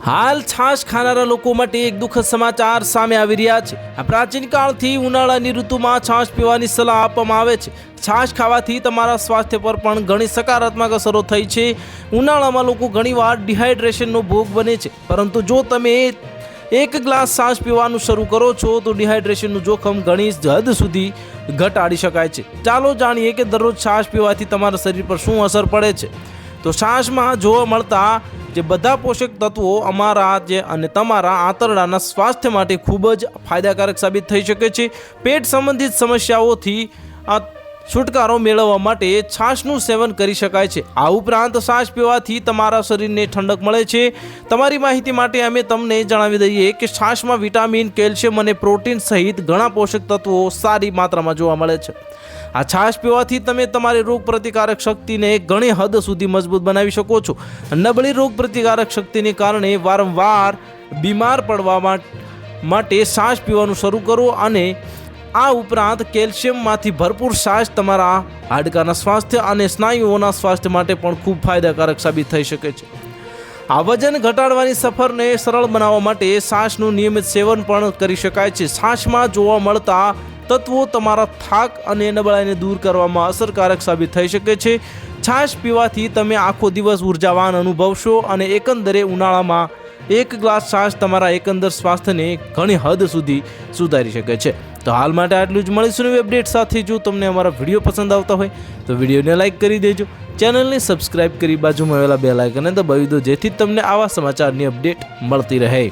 હાલ છાશ ખાનારા લોકો માટે એક દુઃખદ સમાચાર સામે આવી રહ્યા છે। આ પ્રાચીન કાળથી ઉનાળાની ઋતુમાં છાશ પીવાની સલાહ આપવામાં આવે છે। છાશ ખાવાથી તમારા સ્વાસ્થ્ય પર પણ ઘણી સકારાત્મક અસરો થઈ છે। ઉનાળામાં લોકો ઘણીવાર ડિહાઇડ્રેશનનો ભોગ બને છે, પરંતુ જો તમે એક ગ્લાસ છાશ પીવાનું શરૂ કરો છો તો ડિહાઇડ્રેશનનું જોખમ ઘણી હદ સુધી ઘટાડી શકાય છે। ચાલો જાણીએ કે દરરોજ છાશ પીવાથી તમારા શરીર પર શું અસર પડે છે। તો છાશમાં જોવા મળતા જે બધા પોષક તત્વો અને તમારા આંતરડાના સ્વાસ્થ્ય માટે ખૂબ જ ફાયદાકારક સાબિત થઈ શકે છે। પેટ સંબંધિત સમસ્યાઓથી છુટકારો મેળવવા માટે છાશનું સેવન કરી શકાય છે। આ ઉપરાંત છાશ પીવાથી તમારા શરીરને ઠંડક મળે છે। તમારી માહિતી માટે અમે તમને જણાવી દઈએ કે છાશમાં વિટામિન, કેલ્શિયમ અને પ્રોટીન સહિત ઘણા પોષક તત્વો સારી માત્રામાં જોવા મળે છે। આ છાશ પીવાથી તમે તમારી રોગ પ્રતિકારક શક્તિને ઘણી હદ સુધી મજબૂત બનાવી શકો છો। નબળી રોગ પ્રતિકારક શક્તિને કારણે વારંવાર બીમાર પડવા માટે છાશ પીવાનું શરૂ કરો અને આ ઉપરાંત કેલ્શિયમમાંથી ભરપૂર છાશ તમારા હાડકાના સ્વાસ્થ્ય અને સ્નાયુઓના સ્વાસ્થ્ય માટે પણ ખૂબ ફાયદાકારક સાબિત થઈ શકે છે। આ વજન ઘટાડવાની સફરને સરળ બનાવવા માટે છાશનું નિયમિત સેવન પણ કરી શકાય છે। છાશમાં જોવા મળતા તત્વો તમારા થાક અને નબળાઈને દૂર કરવામાં અસરકારક સાબિત થઈ શકે છે। છાશ પીવાથી તમે આખો દિવસ ઉર્જાવાન અનુભવશો અને એકંદરે ઉનાળામાં એક ગ્લાસ છાશ તમારા એકંદર સ્વાસ્થ્યને ઘણી હદ સુધી સુધારી શકે છે। તો હાલ માટે આટલું જ। મળીશું નવી અપડેટ સાથે। જો તમને અમારા વિડીયો પસંદ આવતા હોય તો વિડીયોને લાઇક કરી દેજો, ચેનલને સબસ્ક્રાઇબ કરી બાજુમાં આવેલા બેલ આઇકનને દબાવી દો, જેથી તમને આવા સમાચારની અપડેટ મળતી રહે।